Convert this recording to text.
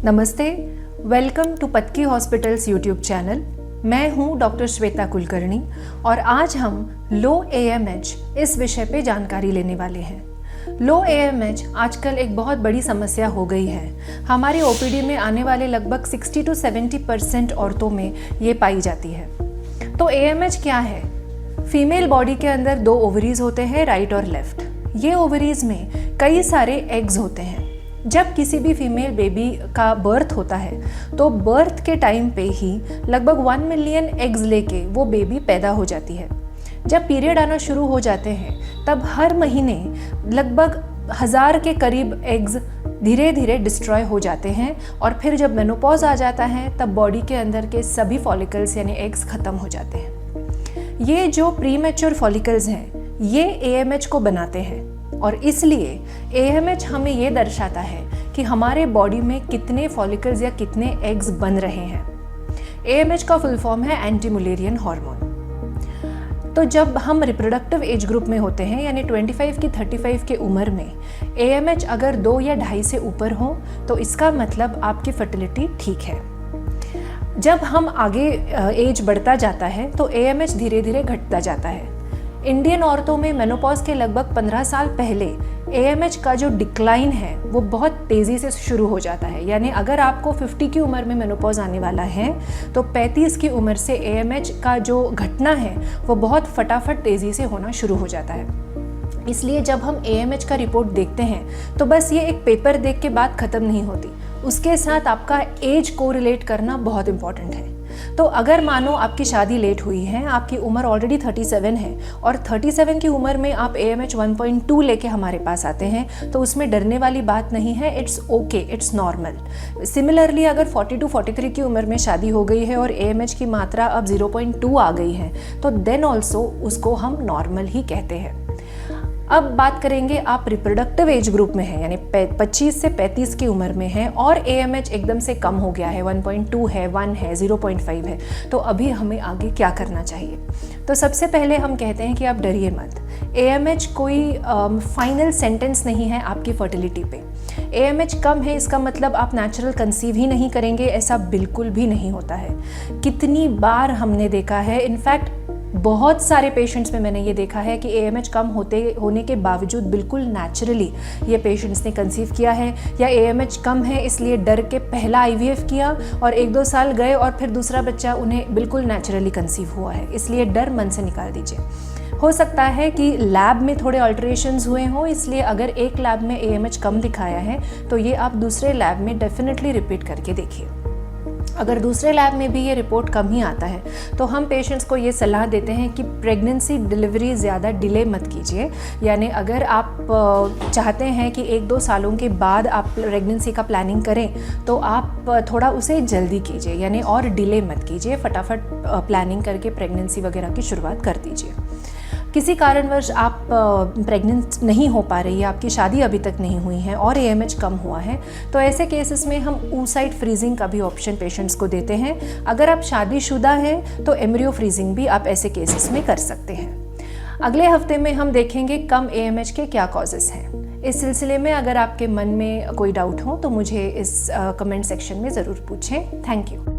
नमस्ते, welcome to Patki hospitals YouTube channel. मैं हूं डॉक्टर श्वेता कुलकर्णी और आज हम लो AMH इस विषय पे जानकारी लेने वाले हैं। लो AMH आजकल एक बहुत बड़ी समस्या हो गई है। हमारी OPD में आने वाले लगभग 60 to 70% औरतों में ये पाई जाती है। तो AMH क्या है? फीमेल बॉडी के अंदर दो ओवरीज होते हैं, राइट और लेफ्ट। ये ओवरीज में कई सारे एग्स होते हैं। जब किसी भी फीमेल बेबी का बर्थ होता है तो बर्थ के टाइम पे ही लगभग 1 मिलियन एग्स लेके वो बेबी पैदा हो जाती है। जब पीरियड आना शुरू हो जाते हैं तब हर महीने लगभग 1000 के करीब एग्स धीरे धीरे डिस्ट्रॉय हो जाते हैं और फिर जब मेनोपॉज आ जाता है तब बॉडी के अंदर के सभी फॉलिकल्स यानी एग्स ख़त्म हो जाते हैं। ये जो प्रीमैच्योर फॉलिकल्स हैं ये AMH को बनाते हैं और इसलिए AMH हमें ये दर्शाता है कि हमारे बॉडी में कितने फॉलिकल्स या कितने एग्स बन रहे हैं। AMH का फुल फॉर्म है एंटी मुलेरियन हार्मोन। तो जब हम रिप्रोडक्टिव एज ग्रुप में होते हैं यानी 25 की 35 के उम्र में AMH अगर 2 या 2.5 से ऊपर हो तो इसका मतलब आपकी फर्टिलिटी ठीक है। जब हम आगे एज बढ़ता जाता है तो AMH धीरे धीरे घटता जाता है। इंडियन औरतों में मेनोपॉज के लगभग 15 साल पहले AMH का जो डिक्लाइन है वो बहुत तेज़ी से शुरू हो जाता है। यानी अगर आपको 50 की उम्र में मेनोपॉज आने वाला है तो 35 की उम्र से AMH का जो घटना है वो बहुत फटाफट तेज़ी से होना शुरू हो जाता है। इसलिए जब हम AMH का रिपोर्ट देखते हैं तो बस ये एक पेपर देख के बात ख़त्म नहीं होती, उसके साथ आपका एज को रिलेट करना बहुत इम्पॉर्टेंट है। तो अगर मानो आपकी शादी लेट हुई है, आपकी उम्र ऑलरेडी 37 है और 37 की उम्र में आप AMH 1.2 लेके हमारे पास आते हैं तो उसमें डरने वाली बात नहीं है। It's okay, it's normal. Similarly अगर 40 to 43 की उम्र में शादी हो गई है और AMH की मात्रा अब 0.2 आ गई है तो देन ऑल्सो उसको हम नॉर्मल ही कहते हैं। अब बात करेंगे आप रिप्रोडक्टिव एज ग्रुप में हैं यानी 25 से 35 की उम्र में हैं और AMH एकदम से कम हो गया है, 1.2 है, 1 है, 0.5 है, तो अभी हमें आगे क्या करना चाहिए? तो सबसे पहले हम कहते हैं कि आप डरिए मत। AMH कोई फाइनल सेंटेंस नहीं है आपकी फर्टिलिटी पे। AMH कम है इसका मतलब आप नेचुरल कंसीव ही नहीं करेंगे, ऐसा बिल्कुल भी नहीं होता है। कितनी बार हमने देखा है, इनफैक्ट बहुत सारे पेशेंट्स में मैंने ये देखा है कि AMH कम होने के बावजूद बिल्कुल नेचुरली ये पेशेंट्स ने कंसीव किया है, या AMH कम है इसलिए डर के पहला IVF किया और 1-2 साल गए और फिर दूसरा बच्चा उन्हें बिल्कुल नेचुरली कंसीव हुआ है। इसलिए डर मन से निकाल दीजिए। हो सकता है कि लैब में थोड़े अल्टरेशंस हुए हों, इसलिए अगर एक लैब में AMH कम दिखाया है तो ये आप दूसरे लैब में डेफिनेटली रिपीट करके देखिए। अगर दूसरे लैब में भी ये रिपोर्ट कम ही आता है तो हम पेशेंट्स को ये सलाह देते हैं कि प्रेगनेंसी डिलीवरी ज़्यादा डिले मत कीजिए। यानी अगर आप चाहते हैं कि 1-2 सालों के बाद आप प्रेगनेंसी का प्लानिंग करें तो आप थोड़ा उसे जल्दी कीजिए, यानी और डिले मत कीजिए, फटाफट प्लानिंग करके प्रेगनेंसी वगैरह की शुरुआत कर दीजिए। किसी कारणवश आप प्रेग्नेंट नहीं हो पा रही है, आपकी शादी अभी तक नहीं हुई है और AMH कम हुआ है तो ऐसे केसेस में हम oocyte फ्रीजिंग का भी ऑप्शन पेशेंट्स को देते हैं। अगर आप शादीशुदा हैं तो एम्ब्रियो फ्रीजिंग भी आप ऐसे केसेस में कर सकते हैं। अगले हफ्ते में हम देखेंगे कम AMH के क्या कॉजेस हैं। इस सिलसिले में अगर आपके मन में कोई डाउट हो तो मुझे इस कमेंट सेक्शन में ज़रूर पूछें। Thank you.